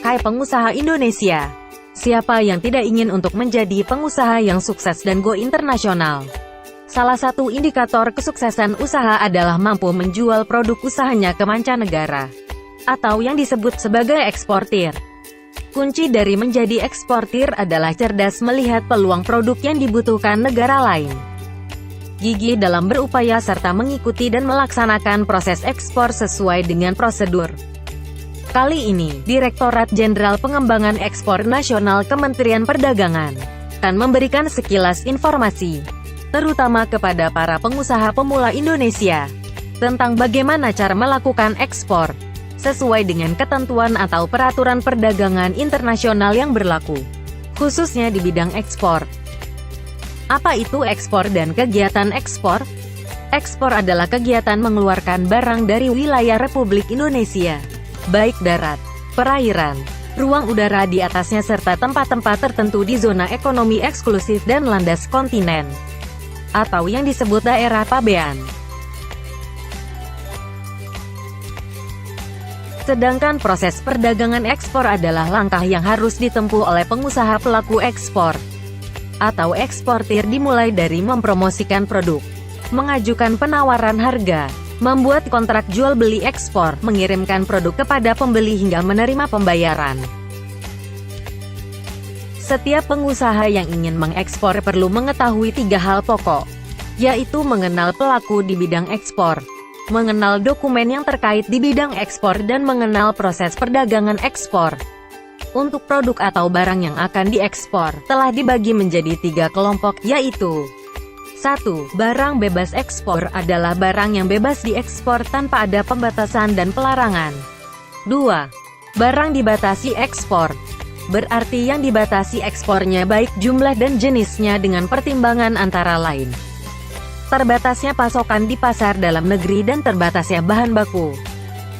Hai pengusaha Indonesia, siapa yang tidak ingin untuk menjadi pengusaha yang sukses dan go internasional? Salah satu indikator kesuksesan usaha adalah mampu menjual produk usahanya ke mancanegara, atau yang disebut sebagai eksportir. Kunci dari menjadi eksportir adalah cerdas melihat peluang produk yang dibutuhkan negara lain, gigih dalam berupaya serta mengikuti dan melaksanakan proses ekspor sesuai dengan prosedur. Kali ini, Direktorat Jenderal Pengembangan Ekspor Nasional Kementerian Perdagangan akan memberikan sekilas informasi, terutama kepada para pengusaha pemula Indonesia, tentang bagaimana cara melakukan ekspor sesuai dengan ketentuan atau peraturan perdagangan internasional yang berlaku, khususnya di bidang ekspor. Apa itu ekspor dan kegiatan ekspor? Ekspor adalah kegiatan mengeluarkan barang dari wilayah Republik Indonesia, baik darat, perairan, ruang udara di atasnya serta tempat-tempat tertentu di zona ekonomi eksklusif dan landas kontinen, atau yang disebut daerah pabean. Sedangkan proses perdagangan ekspor adalah langkah yang harus ditempuh oleh pengusaha pelaku ekspor atau eksportir, dimulai dari mempromosikan produk, mengajukan penawaran harga, membuat kontrak jual beli ekspor, mengirimkan produk kepada pembeli hingga menerima pembayaran. Setiap pengusaha yang ingin mengekspor perlu mengetahui 3 hal pokok, yaitu mengenal pelaku di bidang ekspor, mengenal dokumen yang terkait di bidang ekspor, dan mengenal proses perdagangan ekspor. Untuk produk atau barang yang akan diekspor, telah dibagi menjadi 3 kelompok, yaitu 1. Barang bebas ekspor adalah barang yang bebas diekspor tanpa ada pembatasan dan pelarangan. 2. Barang dibatasi ekspor, berarti yang dibatasi ekspornya baik jumlah dan jenisnya dengan pertimbangan antara lain terbatasnya pasokan di pasar dalam negeri dan terbatasnya bahan baku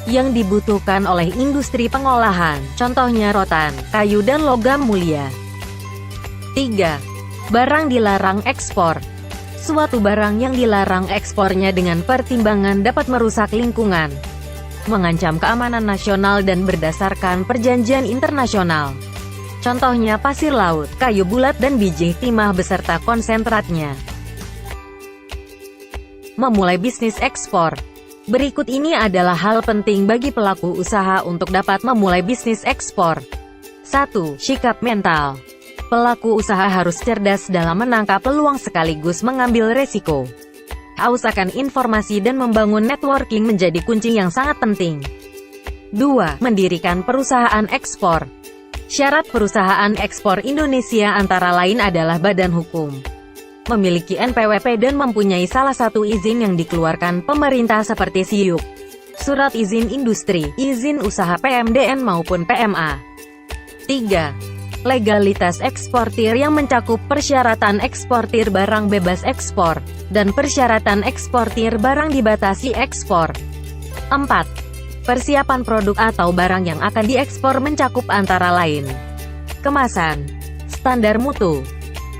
yang dibutuhkan oleh industri pengolahan, contohnya rotan, kayu dan logam mulia. 3. Barang dilarang ekspor. Suatu barang yang dilarang ekspornya dengan pertimbangan dapat merusak lingkungan, mengancam keamanan nasional dan berdasarkan perjanjian internasional. Contohnya pasir laut, kayu bulat dan biji timah beserta konsentratnya. Memulai bisnis ekspor. Berikut ini adalah hal penting bagi pelaku usaha untuk dapat memulai bisnis ekspor. 1. Sikap mental. Pelaku usaha harus cerdas dalam menangkap peluang sekaligus mengambil resiko. Haus akan informasi dan membangun networking menjadi kunci yang sangat penting. 2. Mendirikan perusahaan ekspor. Syarat perusahaan ekspor Indonesia antara lain adalah badan hukum, memiliki NPWP dan mempunyai salah satu izin yang dikeluarkan pemerintah seperti SIUP, Surat Izin Industri, Izin Usaha PMDN maupun PMA. 3. Legalitas eksportir yang mencakup persyaratan eksportir barang bebas ekspor, dan persyaratan eksportir barang dibatasi ekspor. 4. Persiapan produk atau barang yang akan diekspor mencakup antara lain kemasan, standar mutu,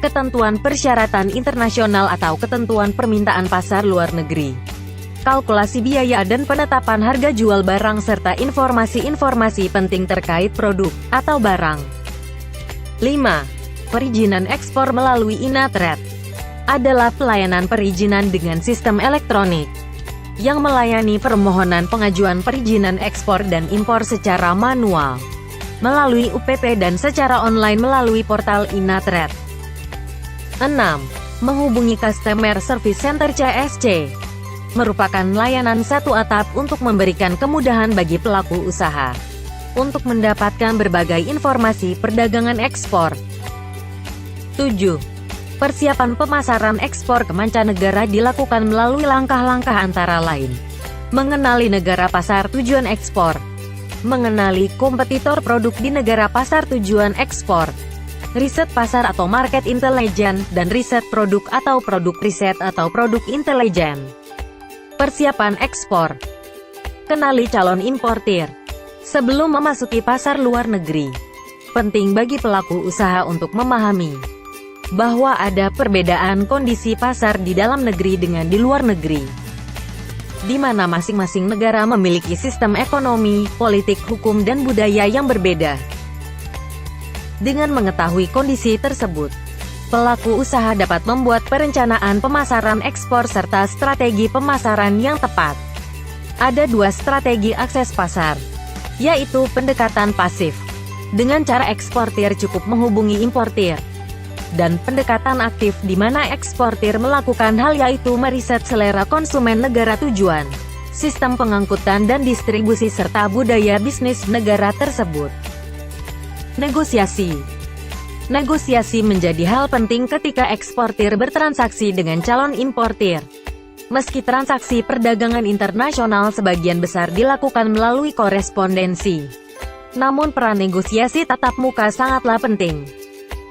ketentuan persyaratan internasional atau ketentuan permintaan pasar luar negeri, kalkulasi biaya dan penetapan harga jual barang serta informasi-informasi penting terkait produk atau barang. 5. Perizinan ekspor melalui INATRED adalah pelayanan perizinan dengan sistem elektronik yang melayani permohonan pengajuan perizinan ekspor dan impor secara manual melalui UPT dan secara online melalui portal INATRED. 6. Menghubungi Customer Service Center CSC merupakan layanan satu atap untuk memberikan kemudahan bagi pelaku usaha untuk mendapatkan berbagai informasi perdagangan ekspor. 7. Persiapan pemasaran ekspor ke mancanegara dilakukan melalui langkah-langkah antara lain mengenali negara pasar tujuan ekspor, mengenali kompetitor produk di negara pasar tujuan ekspor, riset pasar atau market intelligence, dan riset produk atau produk riset atau produk intelijen. Persiapan ekspor. Kenali calon importir sebelum memasuki pasar luar negeri. Penting bagi pelaku usaha untuk memahami bahwa ada perbedaan kondisi pasar di dalam negeri dengan di luar negeri, di mana masing-masing negara memiliki sistem ekonomi, politik, hukum, dan budaya yang berbeda. Dengan mengetahui kondisi tersebut, pelaku usaha dapat membuat perencanaan pemasaran ekspor serta strategi pemasaran yang tepat. Ada dua strategi akses pasar, yaitu pendekatan pasif, dengan cara eksportir cukup menghubungi importir, dan pendekatan aktif di mana eksportir melakukan hal yaitu meriset selera konsumen negara tujuan, sistem pengangkutan dan distribusi serta budaya bisnis negara tersebut. Negosiasi. Negosiasi menjadi hal penting ketika eksportir bertransaksi dengan calon importir. Meski transaksi perdagangan internasional sebagian besar dilakukan melalui korespondensi, namun peran negosiasi tatap muka sangatlah penting.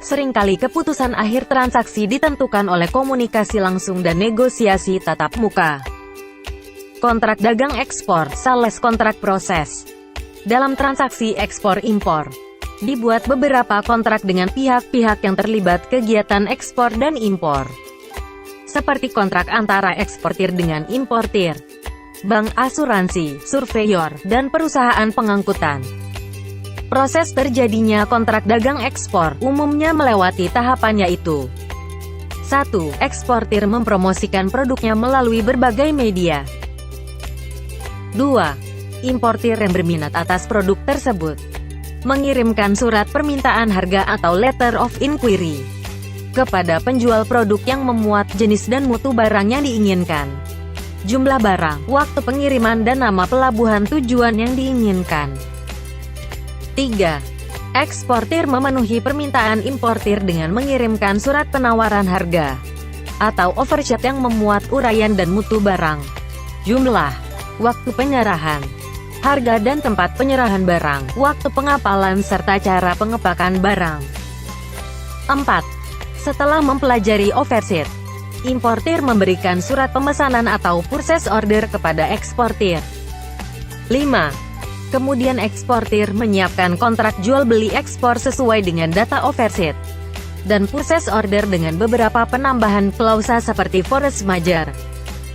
Seringkali keputusan akhir transaksi ditentukan oleh komunikasi langsung dan negosiasi tatap muka. Kontrak dagang ekspor, sales kontrak proses. Dalam transaksi ekspor-impor, dibuat beberapa kontrak dengan pihak-pihak yang terlibat kegiatan ekspor dan impor. Seperti kontrak antara eksportir dengan importir, bank asuransi, surveyor, dan perusahaan pengangkutan. Proses terjadinya kontrak dagang ekspor umumnya melewati tahapan yaitu 1. Eksportir mempromosikan produknya melalui berbagai media. 2. Importir yang berminat atas produk tersebut mengirimkan surat permintaan harga atau letter of inquiry kepada penjual produk yang memuat jenis dan mutu barang yang diinginkan, jumlah barang, waktu pengiriman dan nama pelabuhan tujuan yang diinginkan. 3. Eksportir memenuhi permintaan importir dengan mengirimkan surat penawaran harga atau offersheet yang memuat uraian dan mutu barang, jumlah, waktu penyerahan, harga dan tempat penyerahan barang, waktu pengapalan serta cara pengepakan barang. 4. Setelah mempelajari offersheet, importir memberikan surat pemesanan atau purchase order kepada eksportir. 5. Kemudian eksportir menyiapkan kontrak jual beli ekspor sesuai dengan data offersheet dan purchase order dengan beberapa penambahan klausa seperti force majeure,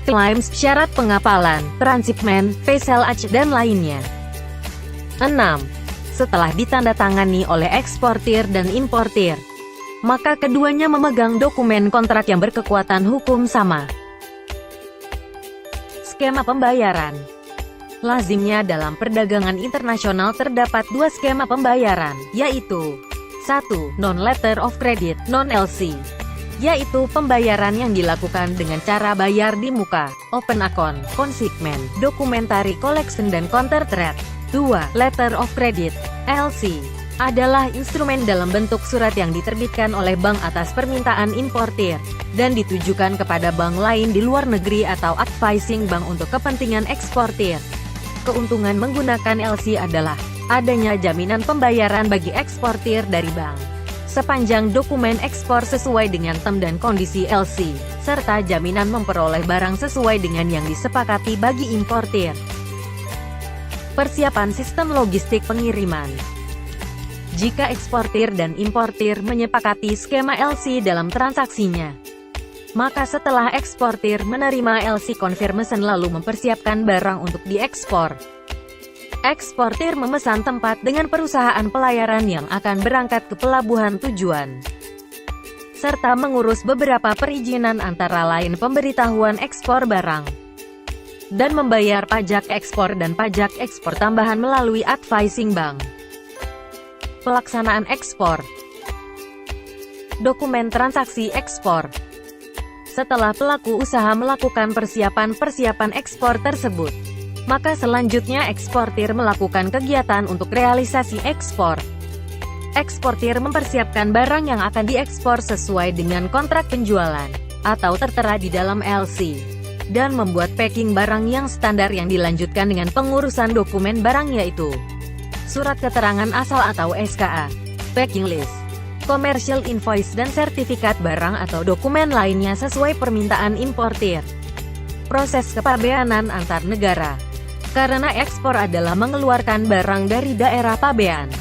claims, syarat pengapalan, transshipment, vesselage, dan lainnya. 6. Setelah ditandatangani oleh eksportir dan importir, maka keduanya memegang dokumen kontrak yang berkekuatan hukum sama. Skema pembayaran. Lazimnya dalam perdagangan internasional terdapat dua skema pembayaran, yaitu 1. Non-letter of credit, non-LC, yaitu pembayaran yang dilakukan dengan cara bayar di muka, open account, consignment, documentary collection dan counter trade. 2. Letter of credit, LC, adalah instrumen dalam bentuk surat yang diterbitkan oleh bank atas permintaan importir, dan ditujukan kepada bank lain di luar negeri atau advising bank untuk kepentingan eksportir. Keuntungan menggunakan LC adalah adanya jaminan pembayaran bagi eksportir dari bank sepanjang dokumen ekspor sesuai dengan term dan kondisi LC, serta jaminan memperoleh barang sesuai dengan yang disepakati bagi importir. Persiapan sistem logistik pengiriman. Jika eksportir dan importir menyepakati skema LC dalam transaksinya, maka setelah eksportir menerima LC confirmation lalu mempersiapkan barang untuk diekspor, eksportir memesan tempat dengan perusahaan pelayaran yang akan berangkat ke pelabuhan tujuan, serta mengurus beberapa perizinan antara lain pemberitahuan ekspor barang, dan membayar pajak ekspor dan pajak ekspor tambahan melalui advising bank. Pelaksanaan ekspor. Dokumen transaksi ekspor. Setelah pelaku usaha melakukan persiapan ekspor tersebut, maka selanjutnya eksportir melakukan kegiatan untuk realisasi ekspor. Eksportir mempersiapkan barang yang akan diekspor sesuai dengan kontrak penjualan, atau tertera di dalam LC, dan membuat packing barang yang standar yang dilanjutkan dengan pengurusan dokumen barang yaitu surat keterangan asal atau SKA, packing list, commercial invoice dan sertifikat barang atau dokumen lainnya sesuai permintaan importir. Proses kepabeanan antar negara. Karena ekspor adalah mengeluarkan barang dari daerah pabean,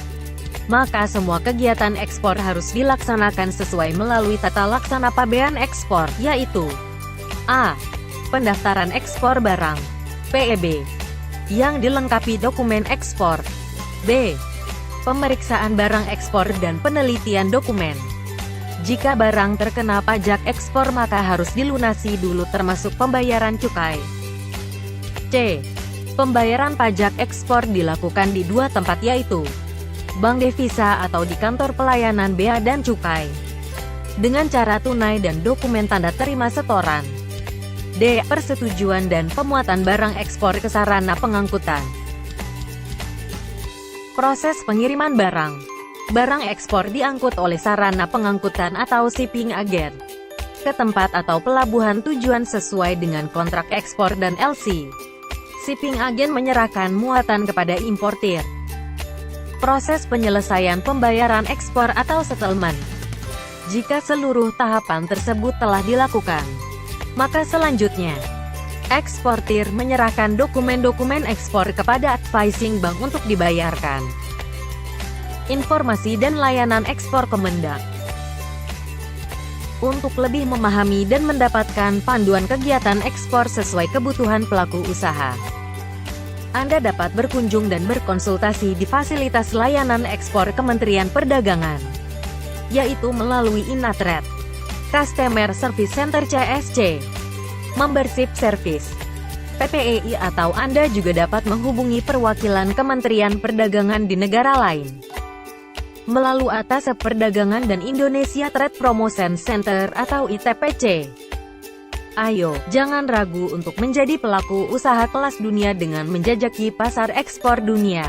maka semua kegiatan ekspor harus dilaksanakan sesuai melalui tata laksana pabean ekspor, yaitu A. Pendaftaran ekspor barang, PEB, yang dilengkapi dokumen ekspor. B. Pemeriksaan barang ekspor dan penelitian dokumen. Jika barang terkena pajak ekspor maka harus dilunasi dulu termasuk pembayaran cukai. C. Pembayaran pajak ekspor dilakukan di dua tempat yaitu Bank Devisa atau di kantor pelayanan bea dan cukai. Dengan cara tunai dan dokumen tanda terima setoran. D. Persetujuan dan pemuatan barang ekspor ke sarana pengangkutan. Proses pengiriman barang. Barang ekspor diangkut oleh sarana pengangkutan atau shipping agent ke tempat atau pelabuhan tujuan sesuai dengan kontrak ekspor dan LC. Shipping agent menyerahkan muatan kepada importir. Proses penyelesaian pembayaran ekspor atau settlement. Jika seluruh tahapan tersebut telah dilakukan, maka selanjutnya, eksportir menyerahkan dokumen-dokumen ekspor kepada advising bank untuk dibayarkan. Informasi dan layanan ekspor Kemendak. Untuk lebih memahami dan mendapatkan panduan kegiatan ekspor sesuai kebutuhan pelaku usaha, Anda dapat berkunjung dan berkonsultasi di fasilitas layanan ekspor Kementerian Perdagangan, yaitu melalui Inatred, Customer Service Center CSC, Membership Service, PPEI atau Anda juga dapat menghubungi perwakilan Kementerian Perdagangan di negara lain melalui Atas Perdagangan dan Indonesia Trade Promotion Center atau ITPC. Ayo, jangan ragu untuk menjadi pelaku usaha kelas dunia dengan menjajaki pasar ekspor dunia.